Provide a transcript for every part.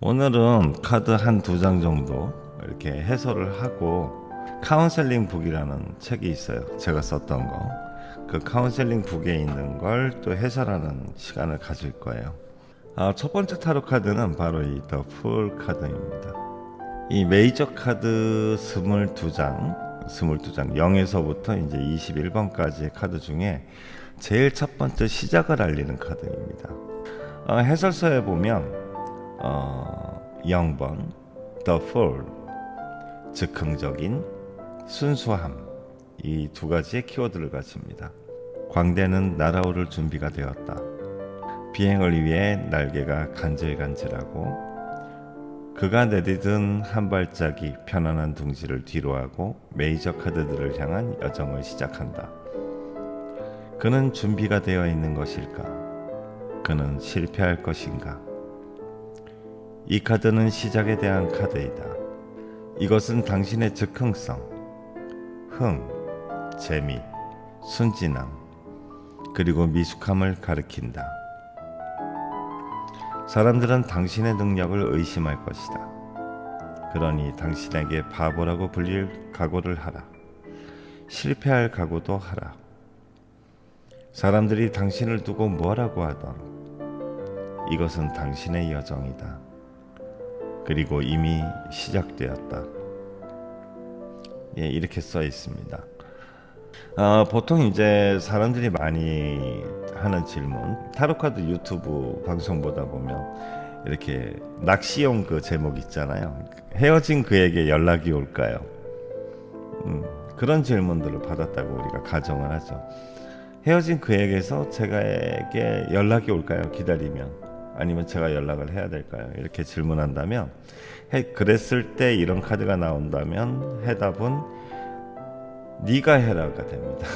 오늘은 카드 한 두 장 정도 이렇게 해설을 하고 카운셀링 북이라는 책이 있어요. 제가 썼던 거. 그 카운셀링 북에 있는 걸 또 해설하는 시간을 가질 거예요. 첫 번째 타로 카드는 바로 이 더 풀 카드입니다. 이 메이저 카드 22장 0에서부터 이제 21번까지의 카드 중에 제일 첫 번째 시작을 알리는 카드입니다. 해설서에 보면 0번 The Fool, 즉흥적인, 순수함, 이 두 가지의 키워드를 가집니다. 광대는 날아오를 준비가 되었다. 비행을 위해 날개가 간질간질하고 그가 내디딘 한 발짝이 편안한 둥지를 뒤로하고 메이저 카드들을 향한 여정을 시작한다. 그는 준비가 되어 있는 것일까? 그는 실패할 것인가? 이 카드는 시작에 대한 카드이다. 이것은 당신의 즉흥성, 흥, 재미, 순진함, 그리고 미숙함을 가리킨다. 사람들은 당신의 능력을 의심할 것이다. 그러니 당신에게 바보라고 불릴 각오를 하라. 실패할 각오도 하라. 사람들이 당신을 두고 뭐라고 하던 이것은 당신의 여정이다. 그리고 이미 시작되었다. 이렇게 써 있습니다. 보통 이제 사람들이 많이 하는 질문, 타로카드 유튜브 방송 보다 보면 이렇게 낚시용 그 제목 있잖아요. 헤어진 그에게 연락이 올까요? 그런 질문들을 받았다고 우리가 가정을 하죠. 헤어진 그에게서 제게 연락이 올까요? 기다리면. 아니면 제가 연락을 해야 될까요? 이렇게 질문한다면, 그랬을 때 이런 카드가 나온다면 해답은 네가 해라가 됩니다.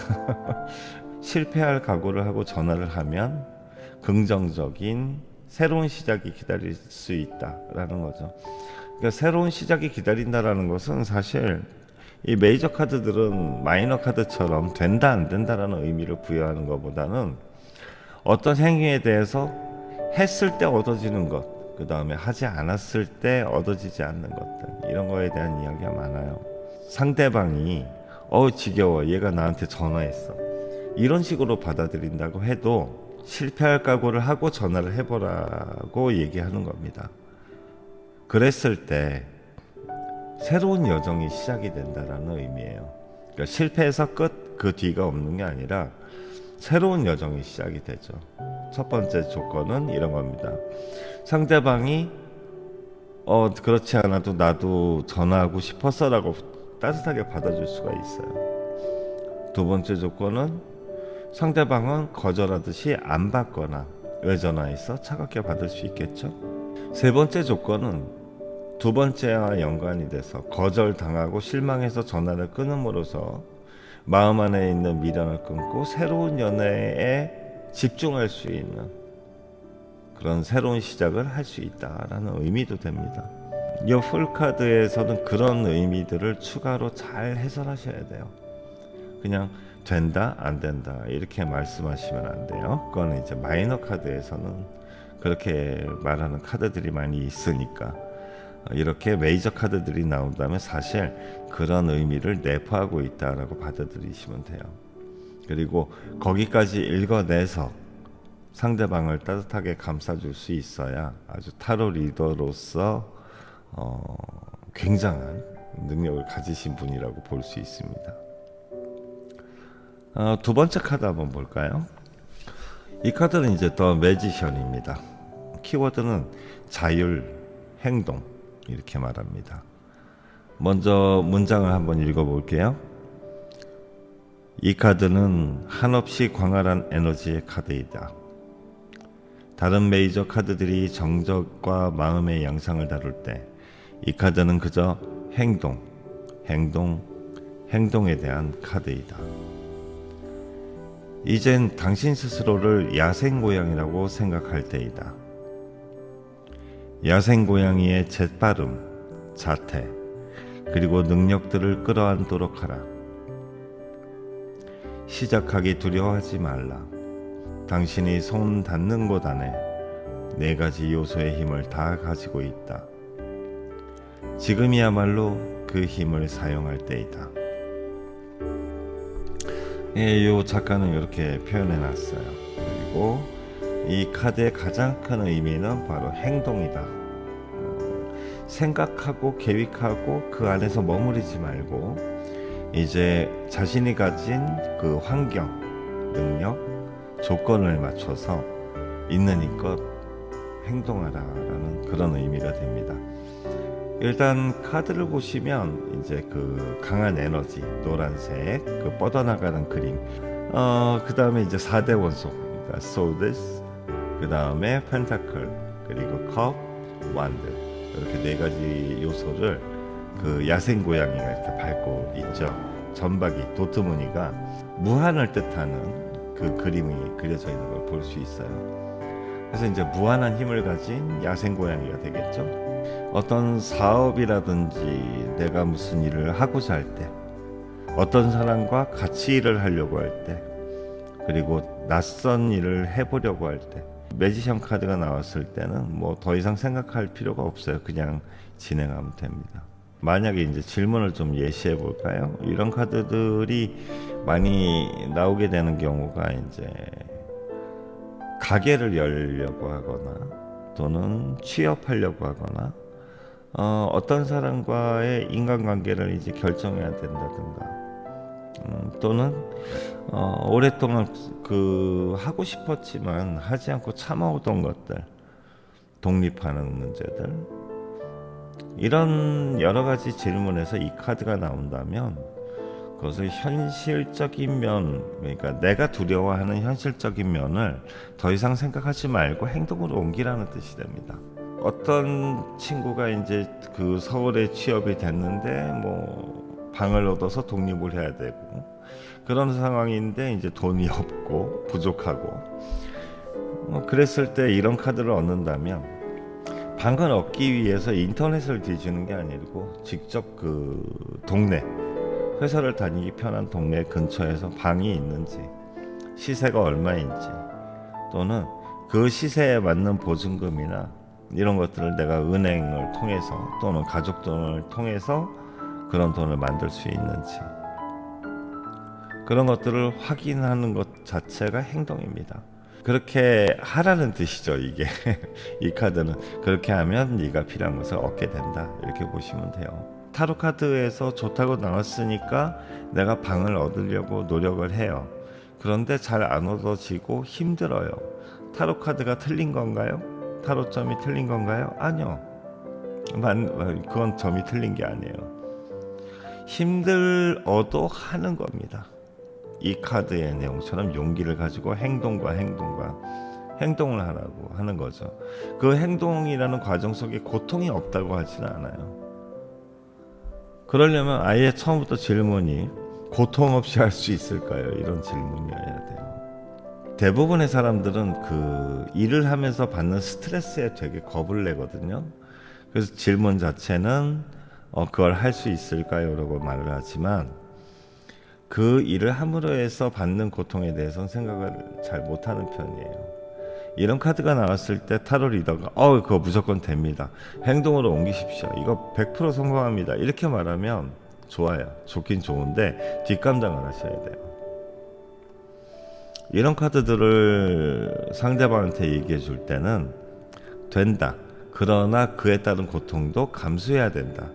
실패할 각오를 하고 전화를 하면 긍정적인 새로운 시작이 기다릴 수 있다라는 거죠. 그러니까 새로운 시작이 기다린다라는 것은 사실 이 메이저 카드들은 마이너 카드처럼 된다 안 된다라는 의미를 부여하는 것보다는 어떤 행위에 대해서 했을 때 얻어지는 것, 그 다음에 하지 않았을 때 얻어지지 않는 것들, 이런 거에 대한 이야기가 많아요. 상대방이 지겨워, 얘가 나한테 전화했어, 이런 식으로 받아들인다고 해도 실패할 각오를 하고 전화를 해보라고 얘기하는 겁니다. 그랬을 때 새로운 여정이 시작이 된다는 의미예요. 그러니까 실패해서 끝, 그 뒤가 없는 게 아니라 새로운 여정이 시작이 되죠. 첫 번째 조건은 이런 겁니다. 상대방이 그렇지 않아도 나도 전화하고 싶었어 라고 따뜻하게 받아줄 수가 있어요. 두 번째 조건은 상대방은 거절하듯이 안 받거나 왜 전화했어? 차갑게 받을 수 있겠죠. 세 번째 조건은 두 번째와 연관이 돼서 거절당하고 실망해서 전화를 끊음으로써 마음 안에 있는 미련을 끊고 새로운 연애에 집중할 수 있는 그런 새로운 시작을 할 수 있다라는 의미도 됩니다. 이 풀카드에서는 그런 의미들을 추가로 잘 해설하셔야 돼요. 그냥 된다 안 된다 이렇게 말씀하시면 안 돼요. 그거는 이제 마이너 카드에서는 그렇게 말하는 카드들이 많이 있으니까, 이렇게 메이저 카드들이 나온다면 사실 그런 의미를 내포하고 있다라고 받아들이시면 돼요. 그리고 거기까지 읽어내서 상대방을 따뜻하게 감싸줄 수 있어야 아주 타로 리더로서 굉장한 능력을 가지신 분이라고 볼 수 있습니다. 두 번째 카드 한번 볼까요? 이 카드는 이제 더 매지션입니다. 키워드는 자율, 행동, 이렇게 말합니다. 먼저 문장을 한번 읽어볼게요. 이 카드는 한없이 광활한 에너지의 카드이다. 다른 메이저 카드들이 정적과 마음의 양상을 다룰 때 이 카드는 그저 행동에 대한 카드이다. 이젠 당신 스스로를 야생고양이라고 생각할 때이다. 야생고양이의 재빠름, 자태, 그리고 능력들을 끌어안도록 하라. 시작하기 두려워하지 말라. 당신이 손 닿는 곳 안에 네 가지 요소의 힘을 다 가지고 있다. 지금이야말로 그 힘을 사용할 때이다. 예, 요 작가는 이렇게 표현해 놨어요. 그리고 이 카드의 가장 큰 의미는 바로 행동이다. 생각하고 계획하고 그 안에서 머무르지 말고 이제 자신이 가진 그 환경, 능력, 조건을 맞춰서 있는 힘껏 행동하라라는 그런 의미가 됩니다. 일단 카드를 보시면 이제 그 강한 에너지, 노란색, 그 뻗어나가는 그림, 그 다음에 이제 4대 원소, 그러니까 swords, 그 다음에 펜타클, 그리고 컵, 완드, 이렇게 네 가지 요소를 그 야생 고양이가 이렇게 밟고 있죠. 점박이, 도트무늬가 무한을 뜻하는 그 그림이 그려져 있는 걸 볼 수 있어요. 그래서 이제 무한한 힘을 가진 야생 고양이가 되겠죠. 어떤 사업이라든지 내가 무슨 일을 하고자 할 때, 어떤 사람과 같이 일을 하려고 할 때, 그리고 낯선 일을 해보려고 할 때, 매지션 카드가 나왔을 때는 뭐 더 이상 생각할 필요가 없어요. 그냥 진행하면 됩니다. 만약에 이제 질문을 좀 예시해 볼까요? 이런 카드들이 많이 나오게 되는 경우가 이제 가게를 열려고 하거나 또는 취업하려고 하거나 어떤 사람과의 인간관계를 이제 결정해야 된다든가 또는 오랫동안 그 하고 싶었지만 하지 않고 참아오던 것들, 독립하는 문제들, 이런 여러 가지 질문에서 이 카드가 나온다면 그것을 현실적인 면, 그러니까 내가 두려워하는 현실적인 면을 더 이상 생각하지 말고 행동으로 옮기라는 뜻이 됩니다. 어떤 친구가 이제 그 서울에 취업이 됐는데 뭐 방을 얻어서 독립을 해야 되고 그런 상황인데 이제 돈이 없고 부족하고 그랬을 때 이런 카드를 얻는다면 방을 얻기 위해서 인터넷을 뒤지는 게 아니고 직접 그 동네, 회사를 다니기 편한 동네 근처에서 방이 있는지, 시세가 얼마인지, 또는 그 시세에 맞는 보증금이나 이런 것들을 내가 은행을 통해서 또는 가족 돈을 통해서 그런 돈을 만들 수 있는지, 그런 것들을 확인하는 것 자체가 행동입니다. 그렇게 하라는 뜻이죠. 이게 이 카드는 그렇게 하면 네가 필요한 것을 얻게 된다, 이렇게 보시면 돼요. 타로 카드에서 좋다고 나왔으니까 내가 방을 얻으려고 노력을 해요. 그런데 잘 안 얻어지고 힘들어요. 타로 카드가 틀린 건가요? 타로점이 틀린 건가요? 아니요. 그건 점이 틀린 게 아니에요. 힘들어도 하는 겁니다. 이 카드의 내용처럼 용기를 가지고 행동을 하라고 하는 거죠. 그 행동이라는 과정 속에 고통이 없다고 하지는 않아요. 그러려면 아예 처음부터 질문이 고통 없이 할 수 있을까요? 이런 질문이어야 돼요. 대부분의 사람들은 그 일을 하면서 받는 스트레스에 되게 겁을 내거든요. 그래서 질문 자체는 그걸 할 수 있을까요? 라고 말을 하지만 그 일을 함으로 해서 받는 고통에 대해서는 생각을 잘 못하는 편이에요. 이런 카드가 나왔을 때 타로 리더가 그거 무조건 됩니다, 행동으로 옮기십시오, 이거 100% 성공합니다, 이렇게 말하면 좋아요. 좋긴 좋은데 뒷감당을 하셔야 돼요. 이런 카드들을 상대방한테 얘기해 줄 때는 된다, 그러나 그에 따른 고통도 감수해야 된다,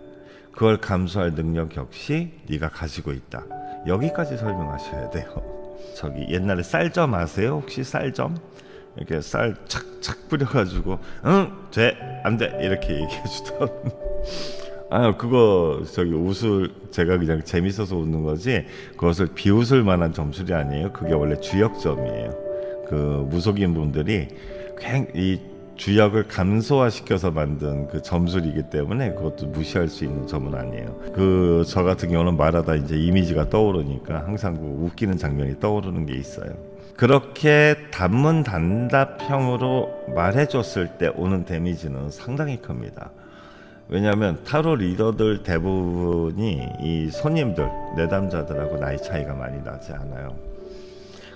그걸 감수할 능력 역시 네가 가지고 있다, 여기까지 설명하셔야 돼요. 저기 옛날에 쌀점 아세요? 혹시 쌀점? 이렇게 쌀 착착 뿌려가지고 돼, 안 돼, 이렇게 얘기해 주던 그거 저기 제가 그냥 재밌어서 웃는 거지 그것을 비웃을 만한 점술이 아니에요. 그게 원래 주역점이에요. 그 무속인 분들이 이 주역을 감소화시켜서 만든 그 점술이기 때문에 그것도 무시할 수 있는 점은 아니에요. 저 같은 경우는 말하다 이제 이미지가 떠오르니까 항상 그 웃기는 장면이 떠오르는 게 있어요. 그렇게 단문단답형으로 말해줬을 때 오는 데미지는 상당히 큽니다. 왜냐하면 타로 리더들 대부분이 이 손님들, 내담자들하고 나이 차이가 많이 나지 않아요.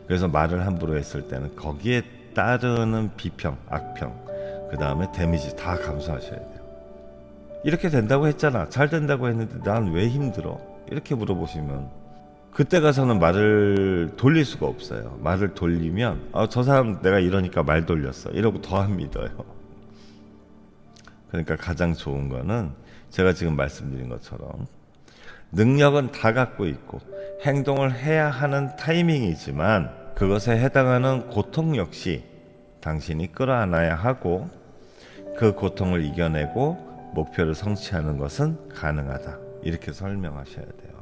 그래서 말을 함부로 했을 때는 거기에 따르는 비평, 악평, 그 다음에 데미지 다 감수하셔야 돼요. 이렇게 된다고 했잖아, 잘 된다고 했는데 난 왜 힘들어? 이렇게 물어보시면 그때 가서는 말을 돌릴 수가 없어요. 말을 돌리면 저 사람 내가 이러니까 말 돌렸어 이러고 더 안 믿어요. 그러니까 가장 좋은 거는 제가 지금 말씀드린 것처럼 능력은 다 갖고 있고 행동을 해야 하는 타이밍이지만 그것에 해당하는 고통 역시 당신이 끌어안아야 하고 그 고통을 이겨내고 목표를 성취하는 것은 가능하다. 이렇게 설명하셔야 돼요.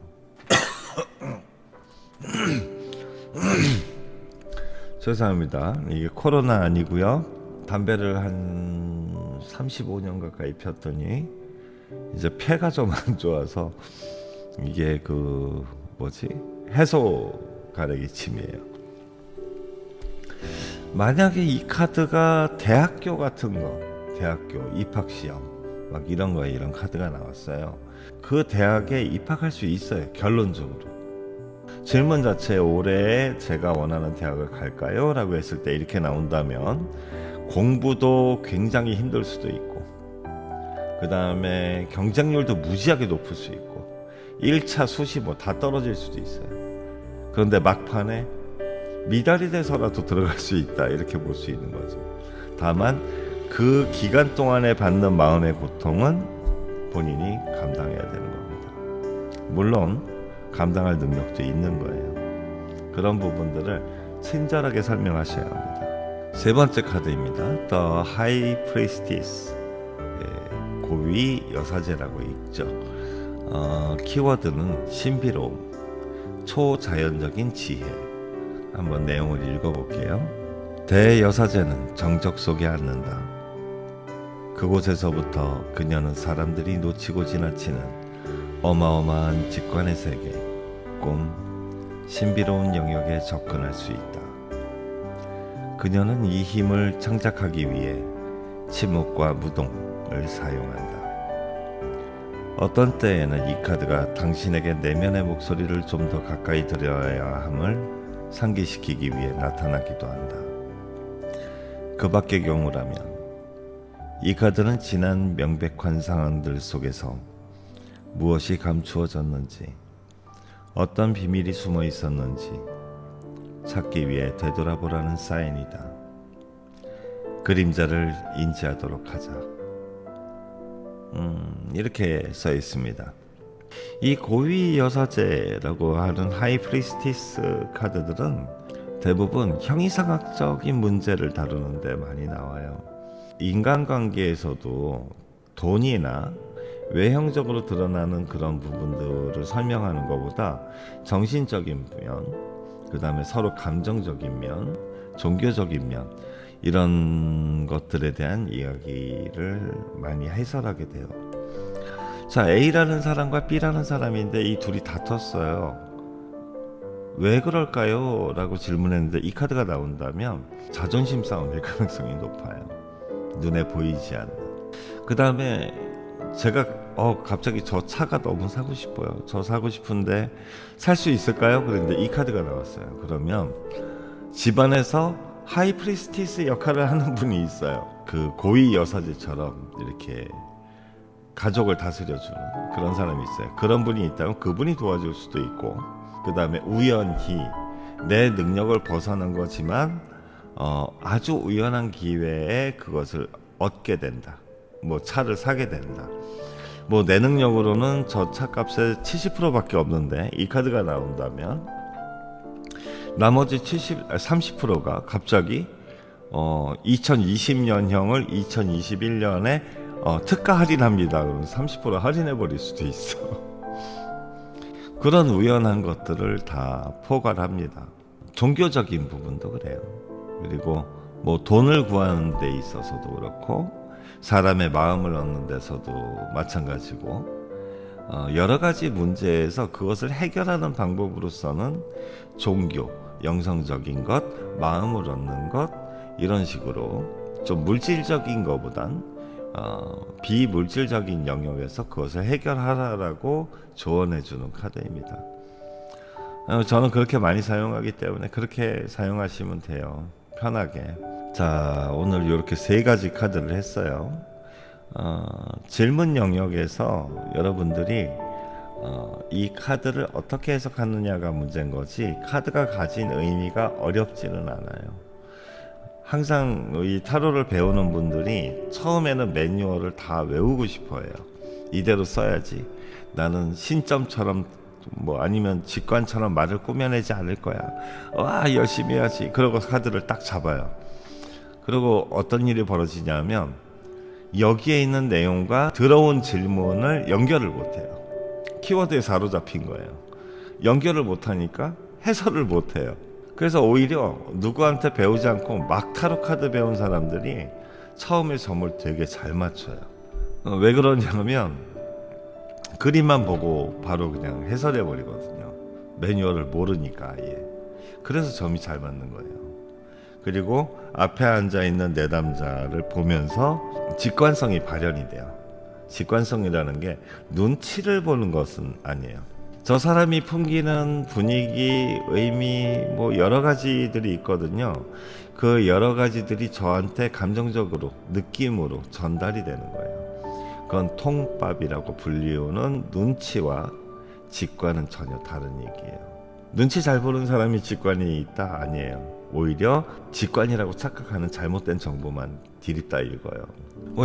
죄송합니다. 이게 코로나 아니고요. 담배를 한 35년 가까이 폈더니 이제 폐가 좀 안 좋아서 이게 해소 가래기 침이에요. 만약에 이 카드가 대학교 같은 거, 대학교 입학시험 막 이런 거에 이런 카드가 나왔어요. 그 대학에 입학할 수 있어요. 결론적으로 질문 자체에 올해 제가 원하는 대학을 갈까요? 라고 했을 때 이렇게 나온다면 공부도 굉장히 힘들 수도 있고 그 다음에 경쟁률도 무지하게 높을 수 있고 1차 수시 다 떨어질 수도 있어요. 그런데 막판에 미달이 돼서라도 들어갈 수 있다, 이렇게 볼 수 있는 거죠. 다만 그 기간 동안에 받는 마음의 고통은 본인이 감당해야 되는 겁니다. 물론 감당할 능력도 있는 거예요. 그런 부분들을 친절하게 설명하셔야 합니다. 세 번째 카드입니다. The High Priestess, 고위 여사제라고 있죠. 키워드는 신비로움, 초자연적인 지혜. 한번 내용을 읽어볼게요. 대여사제는 정적 속에 앉는다. 그곳에서부터 그녀는 사람들이 놓치고 지나치는 어마어마한 직관의 세계, 꿈, 신비로운 영역에 접근할 수 있다. 그녀는 이 힘을 창작하기 위해 침묵과 무동을 사용한다. 어떤 때에는 이 카드가 당신에게 내면의 목소리를 좀 더 가까이 들여야 함을 상기시키기 위해 나타나기도 한다. 그 밖의 경우라면 이 카드는 지난 명백한 상황들 속에서 무엇이 감추어졌는지, 어떤 비밀이 숨어 있었는지 찾기 위해 되돌아보라는 사인이다. 그림자를 인지하도록 하자. 이렇게 써 있습니다. 이 고위 여사제라고 하는 하이 프리스티스 카드들은 대부분 형이상학적인 문제를 다루는데 많이 나와요. 인간관계에서도 돈이나 외형적으로 드러나는 그런 부분들을 설명하는 것보다 정신적인 면, 그 다음에 서로 감정적인 면, 종교적인 면, 이런 것들에 대한 이야기를 많이 해설하게 돼요. 자, A라는 사람과 B라는 사람인데 이 둘이 다퉜어요. 왜 그럴까요? 라고 질문했는데 이 카드가 나온다면 자존심 싸움일 가능성이 높아요. 눈에 보이지 않는. 그 다음에 제가 갑자기 저 차가 너무 사고 싶어요. 저 사고 싶은데 살 수 있을까요? 그런데 이 카드가 나왔어요. 그러면 집안에서 하이 프리스티스 역할을 하는 분이 있어요. 그 고위 여사제처럼 이렇게 가족을 다스려주는 그런 사람이 있어요. 그런 분이 있다면 그분이 도와줄 수도 있고, 그 다음에 우연히 내 능력을 벗어난 거지만 아주 우연한 기회에 그것을 얻게 된다. 차를 사게 된다. 내 능력으로는 저 차값의 70%밖에 없는데 이 카드가 나온다면 나머지 30%가 갑자기 2020년형을 2021년에 특가 할인합니다. 그러면 30% 할인해 버릴 수도 있어. 그런 우연한 것들을 다 포괄합니다. 종교적인 부분도 그래요. 그리고 돈을 구하는 데 있어서도 그렇고 사람의 마음을 얻는 데서도 마찬가지고 여러 가지 문제에서 그것을 해결하는 방법으로서는 종교, 영성적인 것, 마음을 얻는 것, 이런 식으로 좀 물질적인 것보단 비물질적인 영역에서 그것을 해결하라고 조언해주는 카드입니다. 저는 그렇게 많이 사용하기 때문에 그렇게 사용하시면 돼요. 편하게. 자, 오늘 이렇게 3가지 카드를 했어요. 질문 영역에서 여러분들이 이 카드를 어떻게 해석하느냐가 문제인 거지, 카드가 가진 의미가 어렵지는 않아요. 항상 이 타로를 배우는 분들이 처음에는 매뉴얼을 다 외우고 싶어 해요. 이대로 써야지, 나는 신점처럼 아니면 직관처럼 말을 꾸며내지 않을 거야, 와 열심히 해야지, 그러고 카드를 딱 잡아요. 그리고 어떤 일이 벌어지냐면 여기에 있는 내용과 들어온 질문을 연결을 못해요. 키워드에 사로잡힌 거예요. 연결을 못하니까 해설을 못해요. 그래서 오히려 누구한테 배우지 않고 막 타로 카드 배운 사람들이 처음에 점을 되게 잘 맞춰요. 왜 그러냐면 그림만 보고 바로 그냥 해설해 버리거든요. 매뉴얼을 모르니까 아예. 그래서 점이 잘 맞는 거예요. 그리고 앞에 앉아있는 내담자를 보면서 직관성이 발현이 돼요. 직관성이라는 게 눈치를 보는 것은 아니에요. 저 사람이 풍기는 분위기, 의미, 여러 가지들이 있거든요. 그 여러 가지들이 저한테 감정적으로, 느낌으로 전달이 되는 거예요. 그건 통밥이라고 불리우는 눈치와 직관은 전혀 다른 얘기예요. 눈치 잘 보는 사람이 직관이 있다? 아니에요. 오히려 직관이라고 착각하는 잘못된 정보만 디립다 읽어요.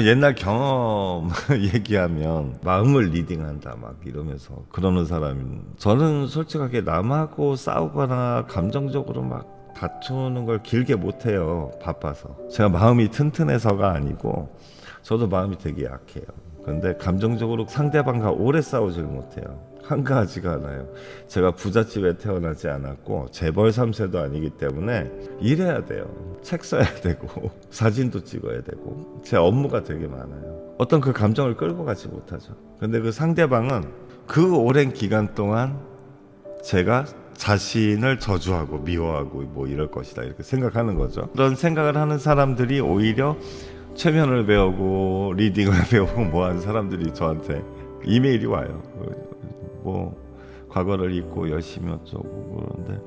옛날 경험 얘기하면 마음을 리딩한다 막 이러면서 그러는 사람은, 저는 솔직하게 남하고 싸우거나 감정적으로 막 다투는 걸 길게 못해요. 바빠서. 제가 마음이 튼튼해서가 아니고 저도 마음이 되게 약해요. 근데 감정적으로 상대방과 오래 싸우질 못해요. 한가하지가 않아요. 제가 부잣집에 태어나지 않았고 재벌 3세도 아니기 때문에 일해야 돼요. 책 써야 되고 사진도 찍어야 되고 제 업무가 되게 많아요. 어떤 그 감정을 끌고 가지 못하죠. 근데 그 상대방은 그 오랜 기간 동안 제가 자신을 저주하고 미워하고 이럴 것이다 이렇게 생각하는 거죠. 그런 생각을 하는 사람들이 오히려 최면을 배우고 리딩을 배우고 하는 사람들이 저한테 이메일이 와요. 과거를 잊고 열심히 어쩌고 그런데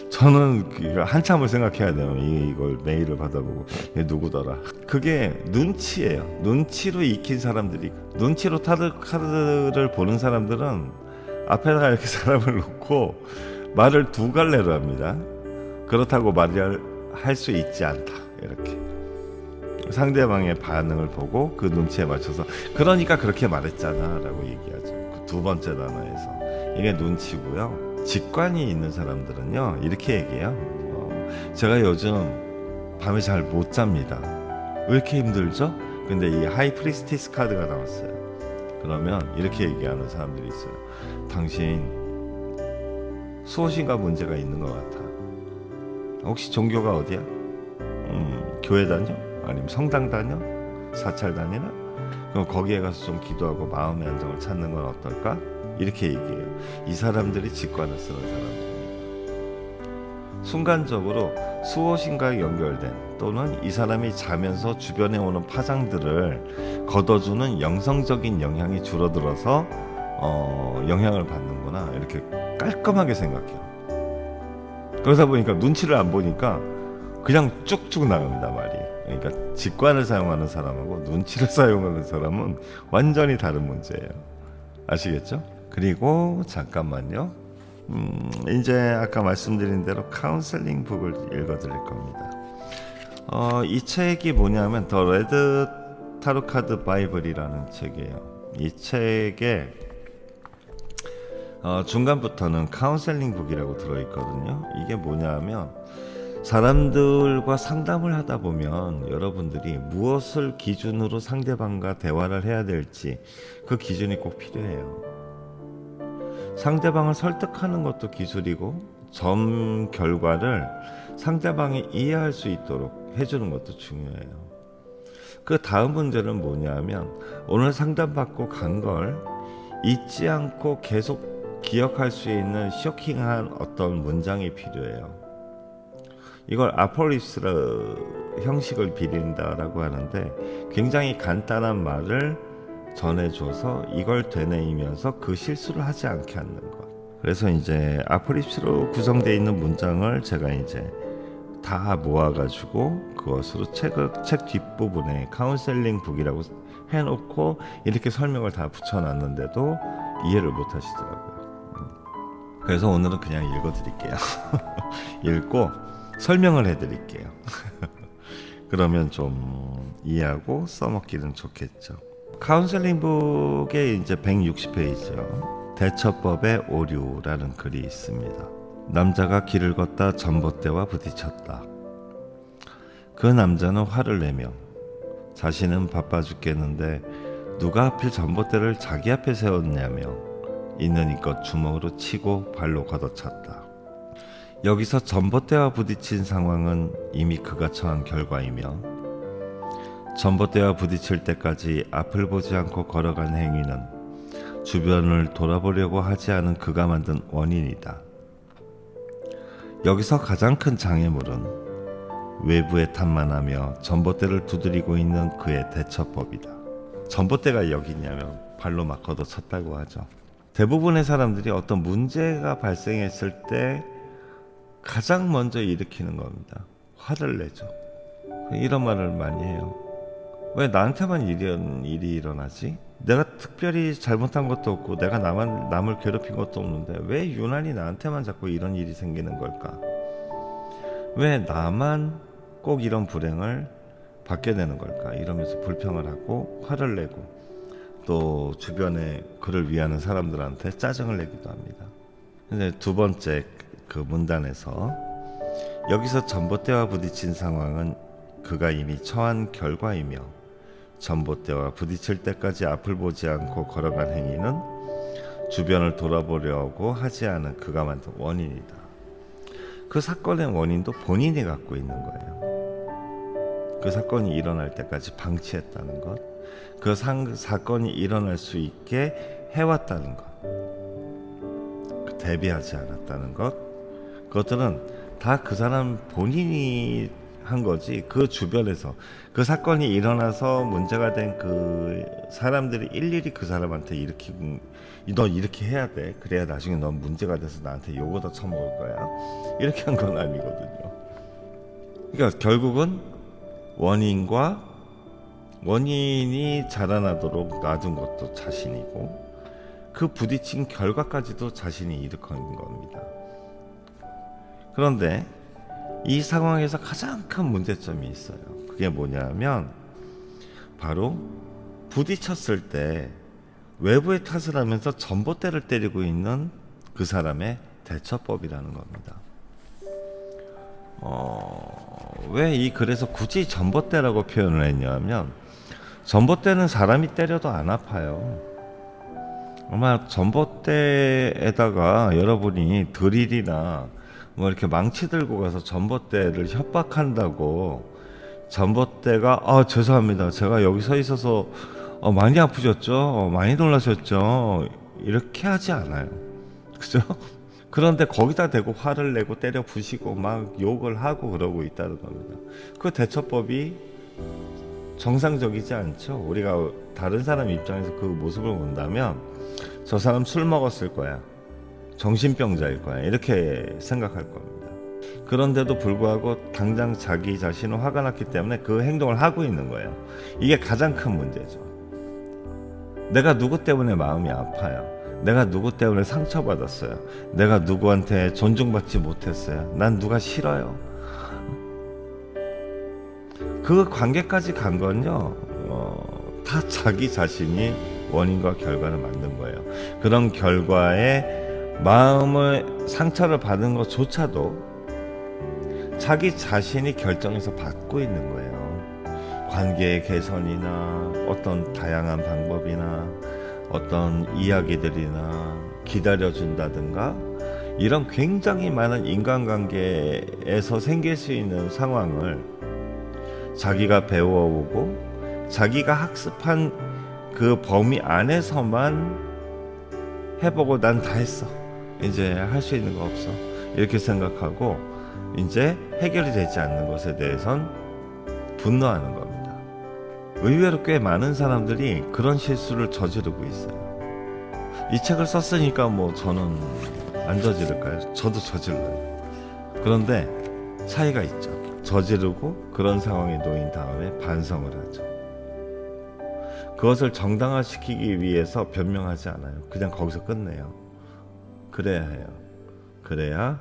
저는 한참을 생각해야 돼요. 이걸 메일을 받아보고 얘 누구더라. 그게 눈치예요. 눈치로 익힌 사람들이, 눈치로 카드를 보는 사람들은 앞에다가 이렇게 사람을 놓고 말을 2갈래로 합니다. 그렇다고 말을 할 수 있지 않다. 이렇게 상대방의 반응을 보고 그 눈치에 맞춰서 그러니까 그렇게 말했잖아 라고 얘기하죠. 그 2번째 단어에서 이게 눈치고요. 직관이 있는 사람들은요 이렇게 얘기해요. 제가 요즘 밤에 잘 못 잡니다. 왜 이렇게 힘들죠? 근데 이 하이프리스티스 카드가 나왔어요. 그러면 이렇게 얘기하는 사람들이 있어요. 당신 수호신과 문제가 있는 것 같아. 혹시 종교가 어디야? 교회 다녀? 아니면 성당 다녀? 사찰 다니나? 그럼 거기에 가서 좀 기도하고 마음의 안정을 찾는 건 어떨까? 이렇게 얘기해요. 이 사람들이 직관을 쓰는 사람들입니다. 순간적으로 수호신과 연결된, 또는 이 사람이 자면서 주변에 오는 파장들을 걷어주는 영성적인 영향이 줄어들어서 영향을 받는구나 이렇게 깔끔하게 생각해요. 그러다 보니까 눈치를 안 보니까 그냥 쭉쭉 나갑니다 말이. 그러니까 직관을 사용하는 사람하고 눈치를 사용하는 사람은 완전히 다른 문제예요. 아시겠죠? 그리고 잠깐만요. 이제 아까 말씀드린 대로 카운셀링 북을 읽어드릴 겁니다. 이 책이 뭐냐면 더 레드 타로 카드 바이블이라는 책이에요. 이 책에 중간부터는 카운셀링 북이라고 들어있거든요. 이게 뭐냐면 사람들과 상담을 하다 보면 여러분들이 무엇을 기준으로 상대방과 대화를 해야 될지 그 기준이 꼭 필요해요. 상대방을 설득하는 것도 기술이고 점 결과를 상대방이 이해할 수 있도록 해주는 것도 중요해요. 그 다음 문제는 뭐냐면 오늘 상담받고 간 걸 잊지 않고 계속 기억할 수 있는 쇼킹한 어떤 문장이 필요해요. 이걸 아폴립스 형식을 빌린다라고 하는데 굉장히 간단한 말을 전해줘서 이걸 되뇌이면서 그 실수를 하지 않게 하는 것. 그래서 이제 아폴립스로 구성되어 있는 문장을 제가 이제 다 모아가지고 그것으로 책 뒷부분에 카운셀링 북이라고 해놓고 이렇게 설명을 다 붙여놨는데도 이해를 못 하시더라고요. 그래서 오늘은 그냥 읽어드릴게요. 읽고 설명을 해드릴게요. 그러면 좀 이해하고 써먹기는 좋겠죠. 카운셀링 북에 이제 160페이지요. 대처법의 오류라는 글이 있습니다. 남자가 길을 걷다 전봇대와 부딪혔다. 그 남자는 화를 내며 자신은 바빠 죽겠는데 누가 하필 전봇대를 자기 앞에 세웠냐며 있는 힘껏 주먹으로 치고 발로 걷어찼다. 여기서 전봇대와 부딪힌 상황은 이미 그가 처한 결과이며 전봇대와 부딪힐 때까지 앞을 보지 않고 걸어간 행위는 주변을 돌아보려고 하지 않은 그가 만든 원인이다. 여기서 가장 큰 장애물은 외부에 탐만하며 전봇대를 두드리고 있는 그의 대처법이다. 전봇대가 여기 있냐면 발로 막 걷어찼다고 하죠. 대부분의 사람들이 어떤 문제가 발생했을 때 가장 먼저 일으키는 겁니다. 화를 내죠. 이런 말을 많이 해요. 왜 나한테만 이런 일이 일어나지? 내가 특별히 잘못한 것도 없고 내가 남을 괴롭힌 것도 없는데 왜 유난히 나한테만 자꾸 이런 일이 생기는 걸까? 왜 나만 꼭 이런 불행을 받게 되는 걸까? 이러면서 불평을 하고 화를 내고 또 주변에 그를 위하는 사람들한테 짜증을 내기도 합니다. 근데 두 번째 그 문단에서 여기서 전봇대와 부딪힌 상황은 그가 이미 처한 결과이며 전봇대와 부딪힐 때까지 앞을 보지 않고 걸어간 행위는 주변을 돌아보려고 하지 않은 그가 만든 원인이다. 그 사건의 원인도 본인이 갖고 있는 거예요. 그 사건이 일어날 때까지 방치했다는 것, 그 사건이 일어날 수 있게 해왔다는 것, 대비하지 않았다는 것, 그것들은 다 그 사람 본인이 한 거지. 그 주변에서 그 사건이 일어나서 문제가 된 그 사람들이 일일이 그 사람한테 너 이렇게 해야 돼. 그래야 나중에 넌 문제가 돼서 나한테 욕을 더 처먹을 거야. 이렇게 한 건 아니거든요. 그러니까 결국은 원인이 자라나도록 놔둔 것도 자신이고 그 부딪힌 결과까지도 자신이 일으킨 겁니다. 그런데 이 상황에서 가장 큰 문제점이 있어요. 그게 뭐냐면 바로 부딪혔을 때 외부의 탓을 하면서 전봇대를 때리고 있는 그 사람의 대처법이라는 겁니다. 왜 이 글에서 굳이 전봇대라고 표현을 했냐면 전봇대는 사람이 때려도 안 아파요. 아마 전봇대에다가 여러분이 드릴이나 뭐 이렇게 망치 들고 가서 전봇대를 협박한다고 전봇대가 죄송합니다. 제가 여기 서 있어서 많이 아프셨죠? 많이 놀라셨죠? 이렇게 하지 않아요. 그죠? 그런데 거기다 대고 화를 내고 때려 부시고 막 욕을 하고 그러고 있다는 겁니다. 그 대처법이 정상적이지 않죠. 우리가 다른 사람 입장에서 그 모습을 본다면 저 사람 술 먹었을 거야. 정신병자일 거야. 이렇게 생각할 겁니다. 그런데도 불구하고 당장 자기 자신은 화가 났기 때문에 그 행동을 하고 있는 거예요. 이게 가장 큰 문제죠. 내가 누구 때문에 마음이 아파요. 내가 누구 때문에 상처받았어요. 내가 누구한테 존중받지 못했어요. 난 누가 싫어요. 그 관계까지 간 건요, 다 자기 자신이 원인과 결과를 만든 거예요. 그런 결과에 마음의 상처를 받은 것조차도 자기 자신이 결정해서 받고 있는 거예요. 관계의 개선이나 어떤 다양한 방법이나 어떤 이야기들이나 기다려준다든가 이런 굉장히 많은 인간관계에서 생길 수 있는 상황을 자기가 배워오고 자기가 학습한 그 범위 안에서만 해보고 난 다 했어. 이제 할 수 있는 거 없어. 이렇게 생각하고 이제 해결이 되지 않는 것에 대해선 분노하는 겁니다. 의외로 꽤 많은 사람들이 그런 실수를 저지르고 있어요. 이 책을 썼으니까 뭐 저는 안 저지를까요? 저도 저질러요. 그런데 차이가 있죠. 저지르고 그런 상황에 놓인 다음에 반성을 하죠. 그것을 정당화시키기 위해서 변명하지 않아요. 그냥 거기서 끝내요. 그래야 해요. 그래야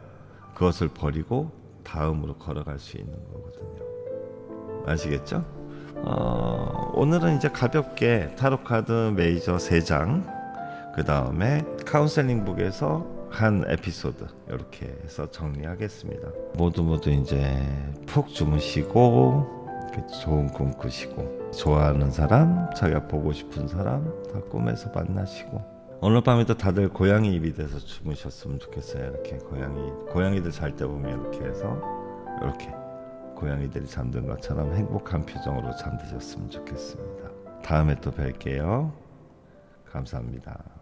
그것을 버리고 다음으로 걸어갈 수 있는 거거든요. 아시겠죠? 오늘은 이제 가볍게 타로카드 메이저 3장, 그 다음에 카운셀링 북에서 한 에피소드 이렇게 해서 정리하겠습니다. 모두 이제 푹 주무시고 좋은 꿈 꾸시고, 좋아하는 사람, 자기가 보고 싶은 사람 다 꿈에서 만나시고, 오늘 밤에도 다들 고양이 입이 돼서 주무셨으면 좋겠어요. 이렇게 고양이들 잘 때 보면 이렇게 해서 이렇게 고양이들이 잠든 것처럼 행복한 표정으로 잠드셨으면 좋겠습니다. 다음에 또 뵐게요. 감사합니다.